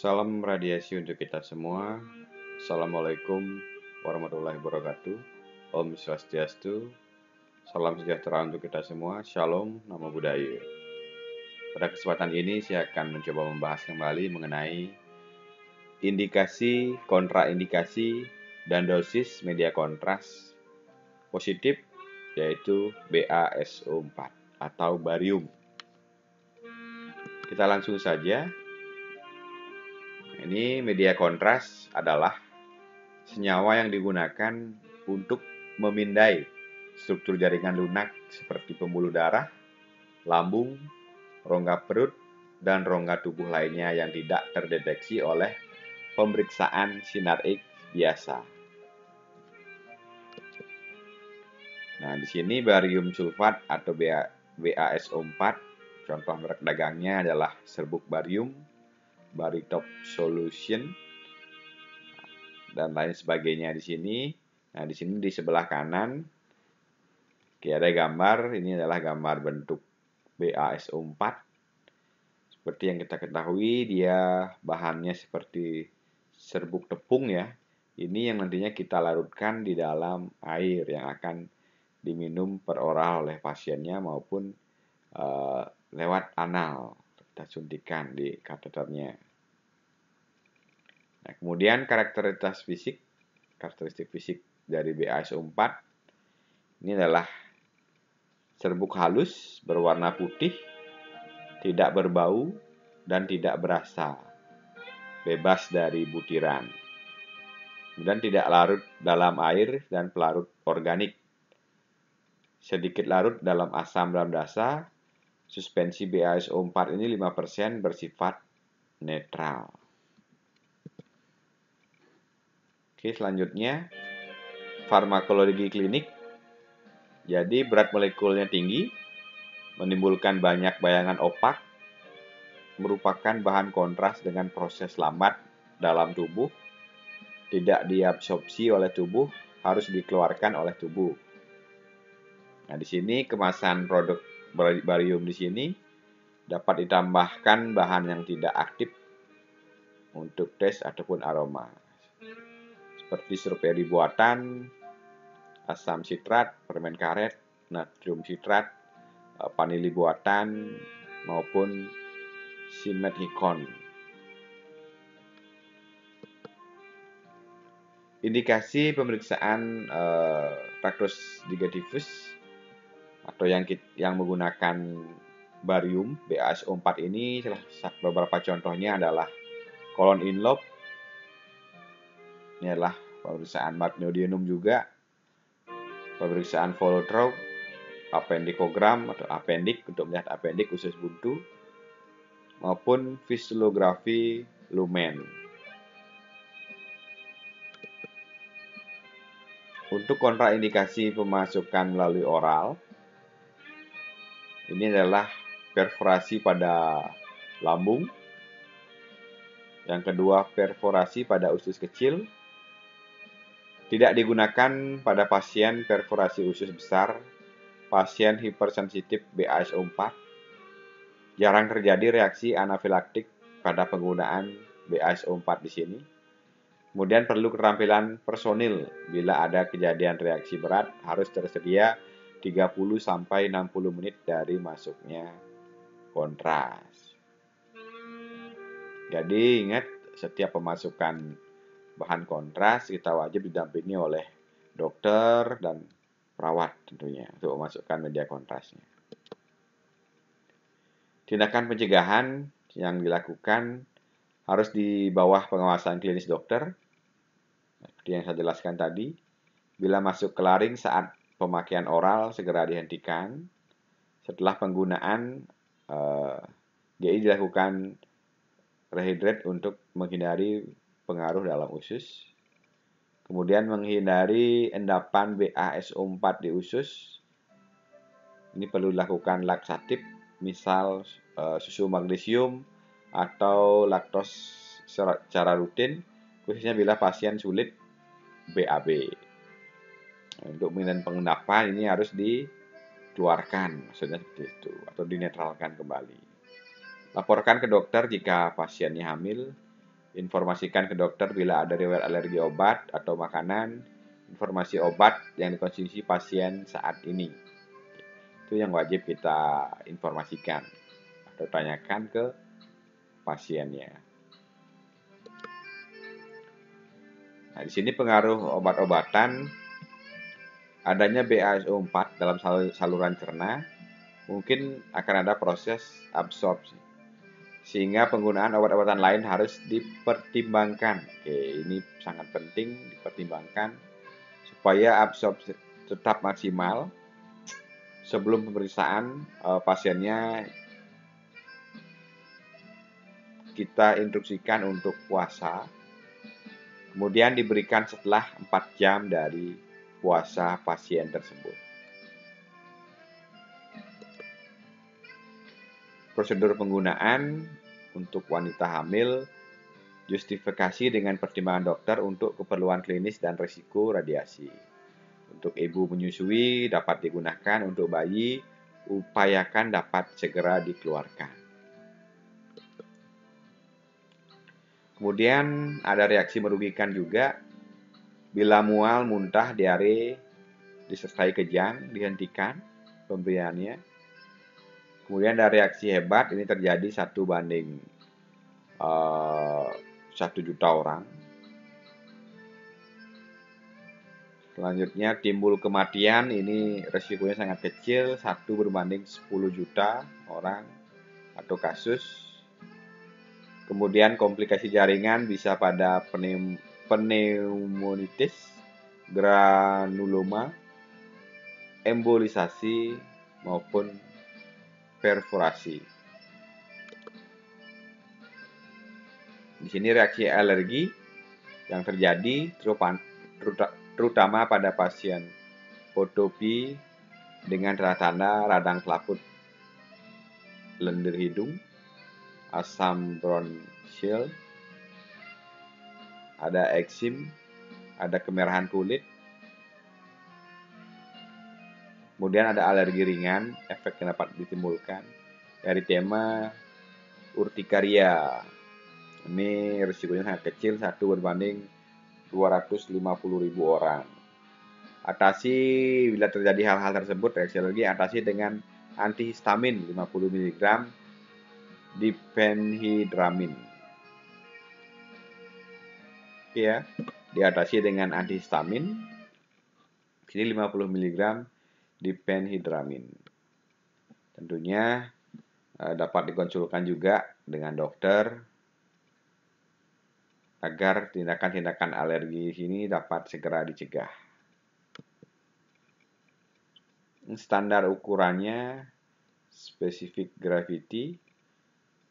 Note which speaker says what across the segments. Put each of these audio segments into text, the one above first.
Speaker 1: Salam radiasi untuk kita semua. Assalamualaikum warahmatullahi wabarakatuh. Om Swastiastu. Salam sejahtera untuk kita semua. Shalom, Namo Buddhaya. Pada kesempatan ini saya akan mencoba membahas kembali mengenai indikasi, kontraindikasi, dan dosis media kontras positif, yaitu BaSO4 atau barium. Kita langsung saja. Ini media kontras adalah senyawa yang digunakan untuk memindai struktur jaringan lunak seperti pembuluh darah, lambung, rongga perut, dan rongga tubuh lainnya yang tidak terdeteksi oleh pemeriksaan sinar X biasa. Nah, di sini barium sulfat atau BaSO4, contoh merek dagangnya adalah serbuk barium, Baritop Solution, dan lain sebagainya di sini. Nah, di sini di sebelah kanan ada gambar. Ini adalah gambar bentuk BaSO4. Seperti yang kita ketahui, dia bahannya seperti serbuk tepung ya. Ini yang nantinya kita larutkan di dalam air yang akan diminum per oral oleh pasiennya maupun lewat anal. Kita suntikan di kateternya. Nah, kemudian karakteristik fisik dari BaSO4 ini adalah serbuk halus berwarna putih, tidak berbau dan tidak berasa, bebas dari butiran. Kemudian tidak larut dalam air dan pelarut organik. Sedikit larut dalam asam dalam dasar. Suspensi BaSO4 ini 5% bersifat netral. Oke, selanjutnya farmakologi klinik. Jadi berat molekulnya tinggi, menimbulkan banyak bayangan opak, merupakan bahan kontras dengan proses lambat dalam tubuh, tidak diabsorpsi oleh tubuh, harus dikeluarkan oleh tubuh. Nah, di sini kemasan produk barium di sini dapat ditambahkan bahan yang tidak aktif untuk tes ataupun aroma. Seperti strawberry buatan, asam sitrat, permen karet, natrium sitrat, vanili buatan, maupun simethicone. Indikasi pemeriksaan traktus digestivus atau yang menggunakan barium BaSO4 ini, beberapa contohnya adalah colon in lobe. Ini adalah pemeriksaan magnesium juga, pemeriksaan Voltrow, appendikogram atau apendik untuk melihat apendik usus buntu, maupun fisiolografi lumen. Untuk kontraindikasi pemasukan melalui oral, ini adalah perforasi pada lambung. Yang kedua, perforasi pada usus kecil. Tidak digunakan pada pasien perforasi usus besar, pasien hipersensitif BaSO4. Jarang terjadi reaksi anafilaktik pada penggunaan BaSO4 di sini. Kemudian perlu keterampilan personil. Bila ada kejadian reaksi berat, harus tersedia 30-60 menit dari masuknya kontras. Jadi ingat, setiap pemasukan bahan kontras kita wajib didampingi oleh dokter dan perawat tentunya untuk memasukkan media kontrasnya. Tindakan pencegahan yang dilakukan harus di bawah pengawasan klinis dokter. Seperti yang saya jelaskan tadi, bila masuk ke laring saat pemakaian oral segera dihentikan. Setelah penggunaan, DI dilakukan rehydrate untuk menghindari pengaruh dalam usus. Kemudian menghindari endapan BaSO4 di usus. Ini perlu dilakukan laksatif, misal susu magnesium atau laktos secara rutin, khususnya bila pasien sulit BAB. Untuk menghindari pengendapan ini harus dikeluarkan, maksudnya seperti itu, atau dinetralkan kembali. Laporkan ke dokter jika pasiennya hamil. Informasikan ke dokter bila ada riwayat alergi obat atau makanan, informasi obat yang dikonsumsi pasien saat ini. Itu yang wajib kita informasikan atau tanyakan ke pasiennya. Nah, di sini pengaruh obat-obatan, adanya BASO4 dalam saluran cerna mungkin akan ada proses absorpsi, sehingga penggunaan obat-obatan lain harus dipertimbangkan. Oke, ini sangat penting dipertimbangkan supaya absorpsi tetap maksimal. Sebelum pemeriksaan pasiennya kita instruksikan untuk puasa, kemudian diberikan setelah 4 jam dari puasa pasien tersebut. Prosedur penggunaan untuk wanita hamil, justifikasi dengan pertimbangan dokter untuk keperluan klinis dan risiko radiasi. Untuk ibu menyusui dapat digunakan, untuk bayi upayakan dapat segera dikeluarkan. Kemudian ada reaksi merugikan juga bila mual, muntah, diare disertai kejang, dihentikan pemberiannya. Kemudian ada reaksi hebat, ini terjadi 1 banding 1 juta orang. Selanjutnya timbul kematian, ini resikonya sangat kecil, 1 berbanding 10 juta orang atau kasus. Kemudian komplikasi jaringan bisa pada pneumonitis, granuloma, embolisasi maupun perforasi. Di sini reaksi alergi yang terjadi terutama pada pasien fotopi dengan tanda-tanda radang selaput lendir hidung, asam bronchial, ada eksim, ada kemerahan kulit, kemudian ada alergi ringan, efek yang dapat ditimbulkan dari tema urtikaria. Ini risikonya sangat kecil, 1 berbanding 250.000 orang. Atasi bila terjadi hal-hal tersebut, reaksi alergi atasi dengan antihistamin 50 mg diphenhydramine. Ya, diatasi dengan antihistamin. Sini 50 mg diphenhydramine. Tentunya dapat dikonsulkan juga dengan dokter agar tindakan-tindakan alergi ini dapat segera dicegah. Standar ukurannya specific gravity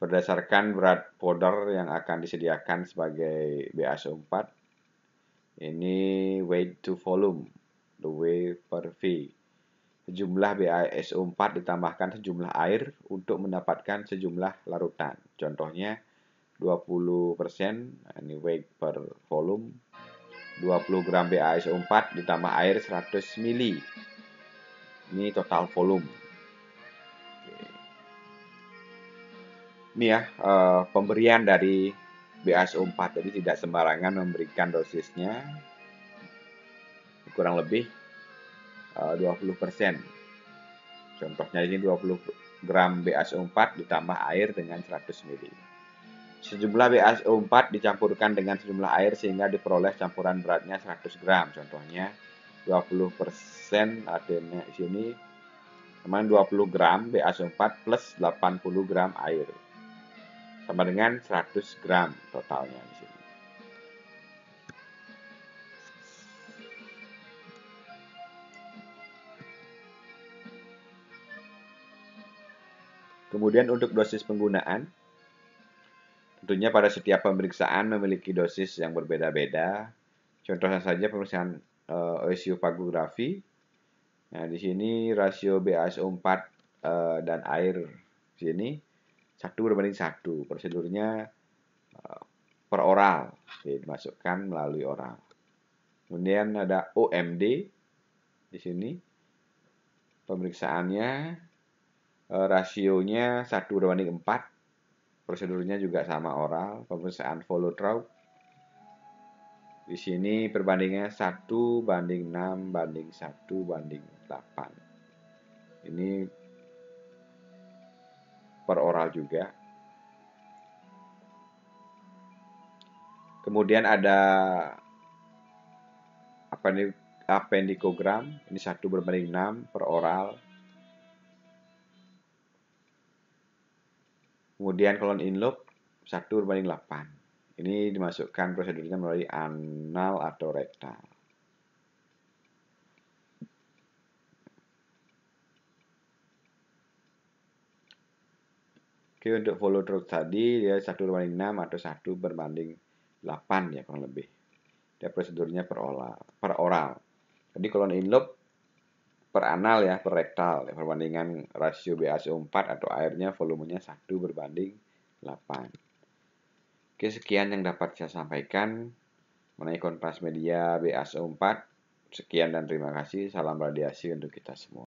Speaker 1: berdasarkan berat powder yang akan disediakan sebagai BaSO4. Ini weight to volume, the W per V. Sejumlah BaSO4 ditambahkan sejumlah air untuk mendapatkan sejumlah larutan. Contohnya 20%, ini weight per volume, 20 gram BaSO4 ditambah air 100 ml. Ini total volume. Ini ya pemberian dari BaSO4, jadi tidak sembarangan memberikan dosisnya, kurang lebih 20%. Contohnya ini 20 gram BaSO4 ditambah air dengan 100 ml. Sejumlah BaSO4 dicampurkan dengan sejumlah air sehingga diperoleh campuran beratnya 100 gram. Contohnya 20%, artinya di sini sama 20 gram BaSO4 plus 80 gram air. Sama dengan 100 gram totalnya di sini. Kemudian untuk dosis penggunaan, tentunya pada setiap pemeriksaan memiliki dosis yang berbeda-beda. Contohnya saja pemeriksaan oesiofagografi. Nah, di sini rasio BaSO4 dan air di sini 1 berbanding 1. Prosedurnya per oral, dimasukkan melalui oral. Kemudian ada OMD di sini. Pemeriksaannya rasionya 1 berbanding 4. prosedurnya juga sama oral, pemeriksaan follow through. Di sini perbandingannya 1:6:1:8. Ini per oral juga. Kemudian ada appendikogram, ini 1:6 per oral. Kemudian colon in loop 1:8. Ini dimasukkan prosedurnya melalui anal atau rektal. Oke, untuk follow through tadi dia 1:6 atau 1:8 ya kurang lebih. Dia prosedurnya per oral. Jadi colon in loop per anal ya, per rektal. Ya, perbandingan rasio BaSO4 atau airnya volumenya 1:8. Oke, sekian yang dapat saya sampaikan mengenai kontras media BaSO4. Sekian dan terima kasih. Salam radiasi untuk kita semua.